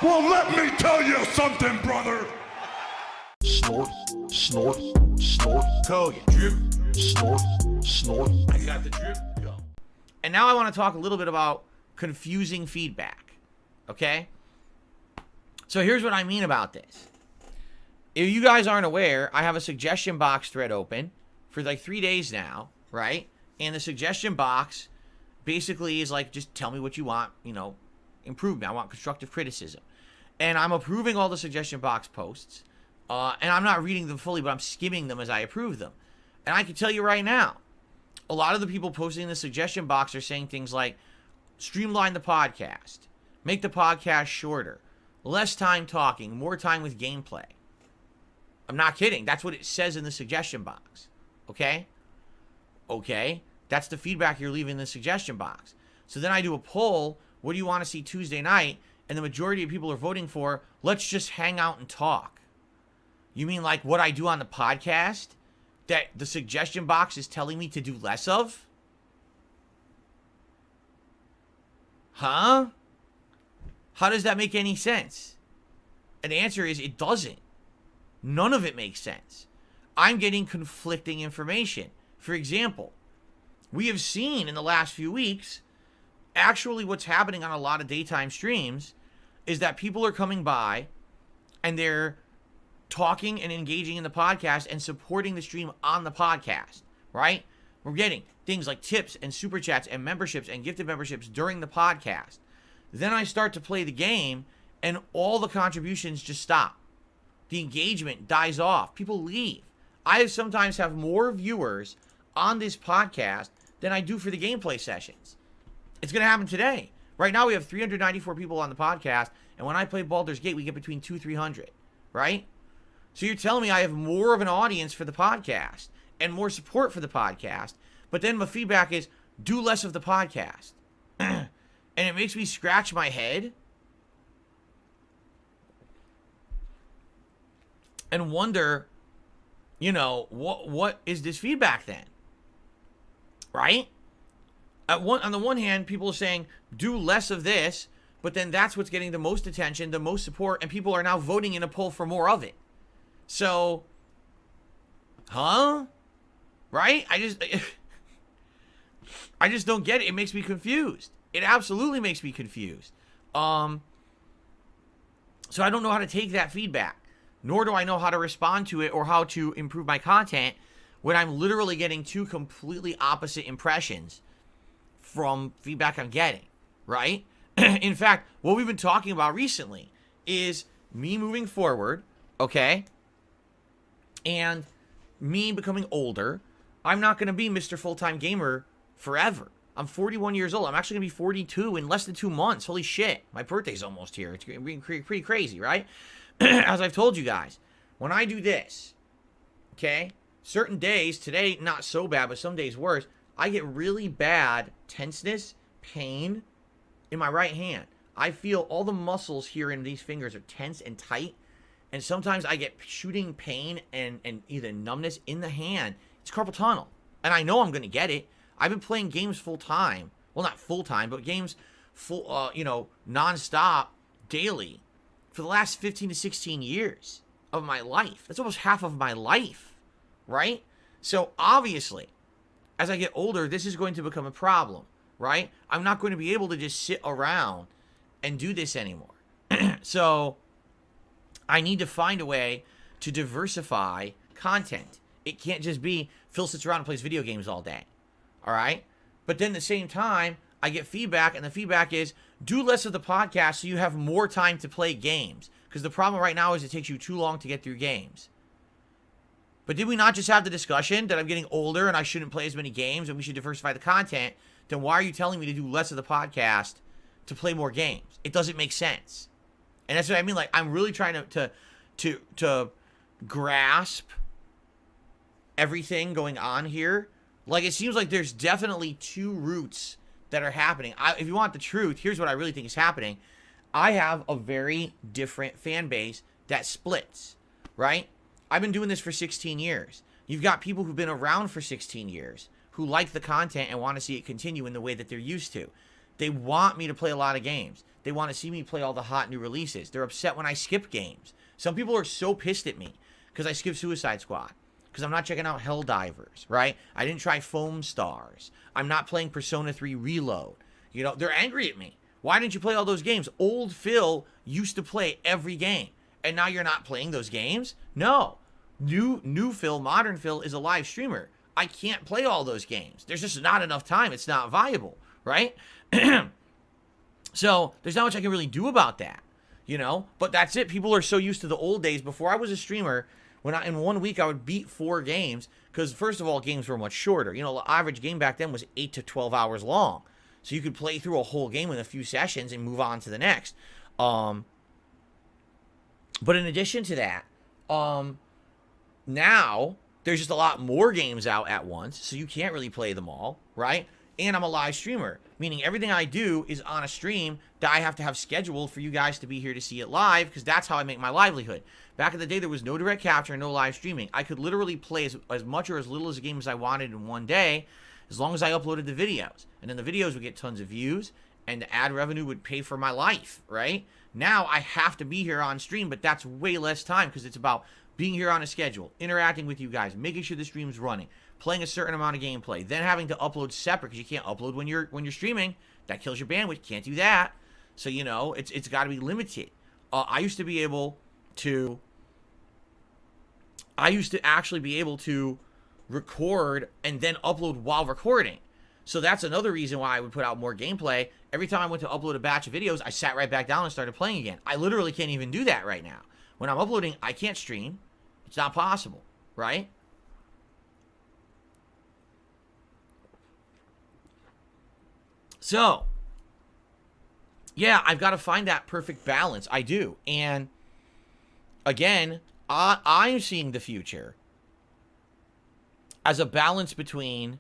Well, let me tell you something, brother. Snort, snort, snort. Kogan. Drip. Snort, snort. I got the drip. Go. And now I want to talk a little bit about confusing feedback. Okay? So here's what I mean about this. If you guys aren't aware, I have a suggestion box thread open for like 3 days now, right? And the suggestion box basically is like, just tell me what you want, you know, improve me. I want constructive criticism. And I'm approving all the suggestion box posts. And I'm not reading them fully, but I'm skimming them as I approve them. And I can tell you right now, a lot of the people posting in the suggestion box are saying things like, streamline the podcast, make the podcast shorter, less time talking, more time with gameplay. I'm not kidding. That's what it says in the suggestion box. Okay? Okay. That's the feedback you're leaving in the suggestion box. So then I do a poll. What do you want to see Tuesday night? And the majority of people are voting for, let's just hang out and talk. You mean like what I do on the podcast that the suggestion box is telling me to do less of? Huh? How does that make any sense? And the answer is it doesn't. None of it makes sense. I'm getting conflicting information. For example, we have seen in the last few weeks, actually what's happening on a lot of daytime streams is that people are coming by and they're talking and engaging in the podcast and supporting the stream on the podcast, right? We're getting things like tips and super chats and memberships and gifted memberships during the podcast. Then I start to play the game and all the contributions just stop. The engagement dies off. People leave. I sometimes have more viewers on this podcast than I do for the gameplay sessions. It's going to happen today. Right now we have 394 people on the podcast, and when I play Baldur's Gate, we get between 200-300, right? So you're telling me I have more of an audience for the podcast and more support for the podcast, but then my feedback is do less of the podcast. And it makes me scratch my head and wonder, you know, what is this feedback then? Right? On the one hand, people are saying do less of this, but then that's what's getting the most attention, the most support, and people are now voting in a poll for more of it. So, huh? Right? I just don't get it. It makes me confused. It absolutely makes me confused. So I don't know how to take that feedback, nor do I know how to respond to it or how to improve my content when I'm literally getting two completely opposite impressions from feedback I'm getting, right? In fact, what we've been talking about recently is me moving forward, okay? And me becoming older. I'm not going to be Mr. Full-Time Gamer forever. I'm 41 years old. I'm actually going to be 42 in less than 2 months. Holy shit. My birthday's almost here. It's being pretty crazy, right? As I've told you guys, when I do this, okay, certain days, today not so bad, but some days worse, I get really bad tenseness, pain in my right hand. I feel all the muscles here in these fingers are tense and tight. And sometimes I get shooting pain and either numbness in the hand. It's carpal tunnel. And I know I'm going to get it. I've been playing games full time. Well, not full time, but games full, nonstop, daily for the last 15 to 16 years of my life. That's almost half of my life, right? So obviously, as I get older, this is going to become a problem, right? I'm not going to be able to just sit around and do this anymore. So I need to find a way to diversify content. It can't just be Phil sits around and plays video games all day. All right? But then at the same time, I get feedback, and the feedback is do less of the podcast so you have more time to play games. Because the problem right now is it takes you too long to get through games. But did we not just have the discussion that I'm getting older and I shouldn't play as many games and we should diversify the content? Then why are you telling me to do less of the podcast to play more games? It doesn't make sense. And that's what I mean. Like, I'm really trying to grasp everything going on here. Like, it seems like there's definitely two routes that are happening. If you want the truth, here's what I really think is happening. I have a very different fan base that splits, right? I've been doing this for 16 years. You've got people who've been around for 16 years who like the content and want to see it continue in the way that they're used to. They want me to play a lot of games. They want to see me play all the hot new releases. They're upset when I skip games. Some people are so pissed at me because I skip Suicide Squad, because I'm not checking out Helldivers, right? I didn't try Foam Stars. I'm not playing Persona 3 Reload. You know, they're angry at me. Why didn't you play all those games? Old Phil used to play every game, and now you're not playing those games? No. New Phil, modern Phil, is a live streamer. I can't play all those games. There's just not enough time. It's not viable, right? So there's not much I can really do about that, you know? But that's it. People are so used to the old days. Before I was a streamer, in 1 week I would beat 4 games, because first of all, games were much shorter. You know, the average game back then was 8 to 12 hours long. So you could play through a whole game in a few sessions and move on to the next. But in addition to that, now there's just a lot more games out at once, so you can't really play them all, right? And I'm a live streamer, meaning everything I do is on a stream that I have to have scheduled for you guys to be here to see it live, because that's how I make my livelihood. Back in the day, there was no direct capture and no live streaming. I could literally play as much or as little as a game as I wanted in one day, as long as I uploaded the videos. And then the videos would get tons of views, and the ad revenue would pay for my life, right? Now I have to be here on stream, but that's way less time, because it's about being here on a schedule, interacting with you guys, making sure the stream's running, playing a certain amount of gameplay, then having to upload separate, because you can't upload when you're streaming. That kills your bandwidth. Can't do that. So, you know, it's got to be limited. I used to actually be able to record and then upload while recording. So that's another reason why I would put out more gameplay. Every time I went to upload a batch of videos, I sat right back down and started playing again. I literally can't even do that right now. When I'm uploading, I can't stream. It's not possible, right? So, yeah, I've got to find that perfect balance. I do. And again, I'm seeing the future as a balance between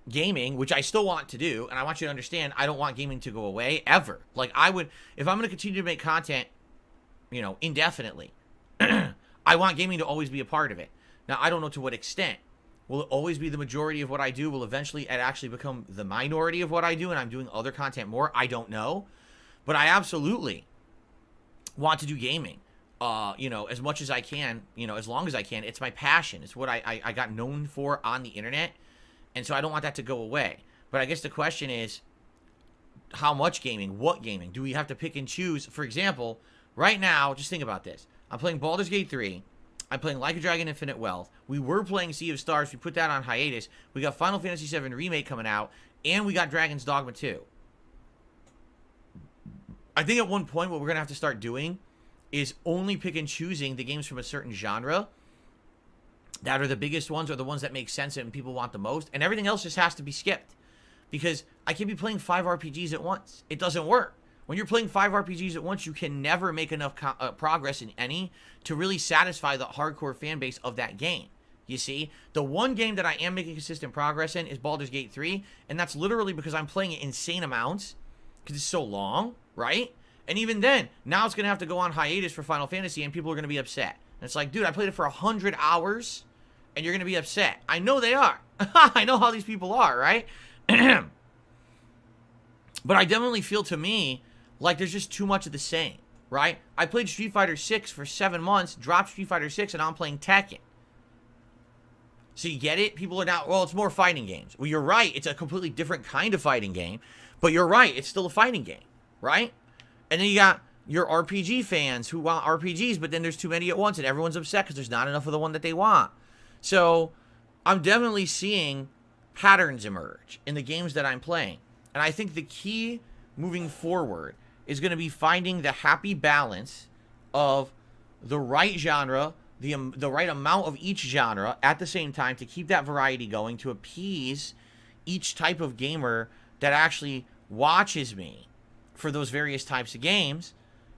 gaming, which I still want to do, and I want you to understand, I don't want gaming to go away ever. Like, I would, if I'm going to continue to make content, you know, indefinitely, I want gaming to always be a part of it. Now, I don't know to what extent. Will it always be the majority of what I do? Will eventually it actually become the minority of what I do, and I'm doing other content more? I don't know. But I absolutely want to do gaming, you know, as much as I can, you know, as long as I can. It's my passion. It's what I got known for on the internet. And so I don't want that to go away. But I guess the question is, how much gaming? What gaming? Do we have to pick and choose? For example, right now, just think about this. I'm playing Baldur's Gate 3. I'm playing Like a Dragon Infinite Wealth. We were playing Sea of Stars. We put that on hiatus. We got Final Fantasy VII Remake coming out. And we got Dragon's Dogma 2. I think at one point what we're going to have to start doing is only pick and choosing the games from a certain genre that are the biggest ones, or the ones that make sense and people want the most, and everything else just has to be skipped. Because I can't be playing 5 RPGs at once. It doesn't work. When you're playing 5 RPGs at once, you can never make enough progress in any to really satisfy the hardcore fan base of that game. You see? The one game that I am making consistent progress in is Baldur's Gate 3, and that's literally because I'm playing it insane amounts, because it's so long, right? And even then, now it's going to have to go on hiatus for Final Fantasy, and people are going to be upset. And it's like, dude, I played it for 100 hours, and you're going to be upset. I know they are. I know how these people are, right? But I definitely feel, to me, like there's just too much of the same, right? I played Street Fighter 6 for 7 months, dropped Street Fighter 6, and now I'm playing Tekken. So you get it? People are now, well, it's more fighting games. Well, you're right. It's a completely different kind of fighting game. But you're right. It's still a fighting game, right? And then you got your RPG fans who want RPGs, but then there's too many at once, and everyone's upset because there's not enough of the one that they want. So I'm definitely seeing patterns emerge in the games that I'm playing. And I think the key moving forward is going to be finding the happy balance of the right genre, the right amount of each genre at the same time, to keep that variety going, to appease each type of gamer that actually watches me for those various types of games,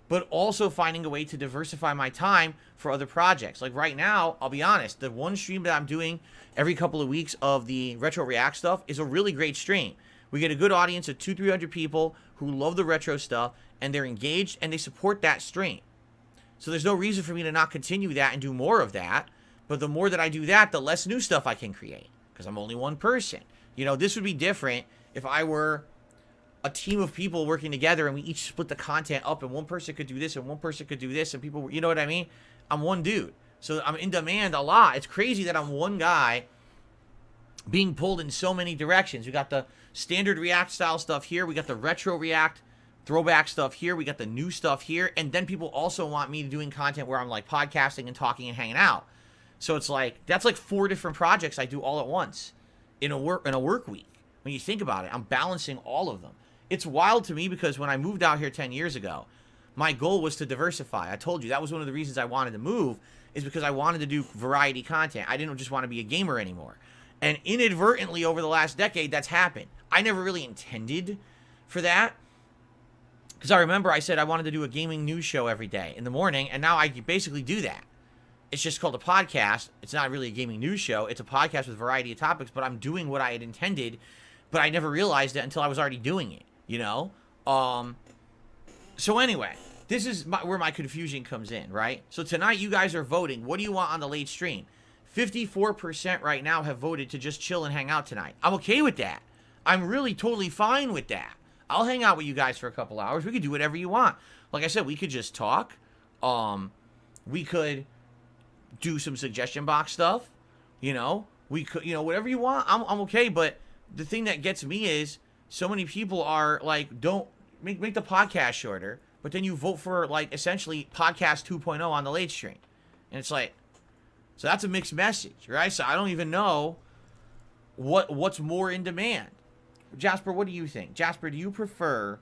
but also finding a way to diversify my time for other projects. Like right now, I'll be honest, the one stream that I'm doing every couple of weeks of the Retro React stuff is a really great stream. We get a good audience of 200-300 people who love the retro stuff, and they're engaged, and they support that stream. So there's no reason for me to not continue that and do more of that. But the more that I do that, the less new stuff I can create, because I'm only one person. You know, this would be different if I were a team of people working together and we each split the content up and one person could do this and one person could do this and people, you know what I mean? I'm one dude. So I'm in demand a lot. It's crazy that I'm one guy being pulled in so many directions. We got the standard React style stuff here. We got the retro React throwback stuff here. We got the new stuff here. And then people also want me doing content where I'm like podcasting and talking and hanging out. So it's like, that's like 4 different projects I do all at once in a work week. When you think about it, I'm balancing all of them. It's wild to me because when I moved out here 10 years ago, my goal was to diversify. I told you that was one of the reasons I wanted to move, is because I wanted to do variety content. I didn't just want to be a gamer anymore. And inadvertently over the last decade, that's happened. I never really intended for that, because I remember I said I wanted to do a gaming news show every day in the morning, and now I basically do that. It's just called a podcast. It's not really a gaming news show. It's a podcast with a variety of topics, but I'm doing what I had intended, but I never realized it until I was already doing it, you know? So anyway, this is where my confusion comes in, right? So tonight you guys are voting. What do you want on the late stream? 54% right now have voted to just chill and hang out tonight. I'm okay with that. I'm really totally fine with that. I'll hang out with you guys for a couple hours. We could do whatever you want. Like I said, we could just talk. We could do some suggestion box stuff. You know, we could, you know, whatever you want. I'm okay. But the thing that gets me is so many people are like, don't make the podcast shorter, but then you vote for like essentially podcast 2.0 on the late stream. And it's like, so that's a mixed message, right? So I don't even know what's more in demand. Jasper, what do you think? Jasper, do you prefer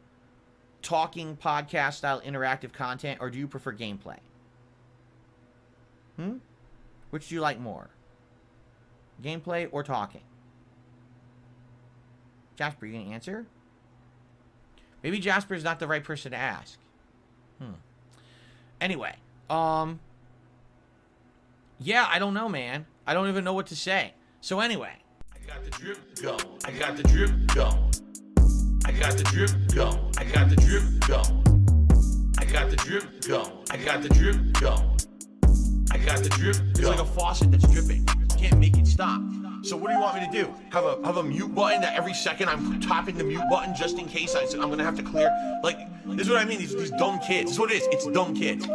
talking podcast style interactive content, or do you prefer gameplay? Which do you like more? Gameplay or talking? Jasper, you gonna answer? Maybe Jasper's not the right person to ask. Anyway, yeah, I don't know, man. I don't even know what to say. So anyway. I got the drip going. I got the drip going. I got the drip going. I got the drip going. I got the drip going. I got the drip going. I got the drip going. It's like a faucet that's dripping. You can't make it stop. So what do you want me to do? Have a mute button that every second I'm tapping the mute button just in case I'm gonna have to clear? Like, this is what I mean. These dumb kids. This is what it is. It's dumb kids.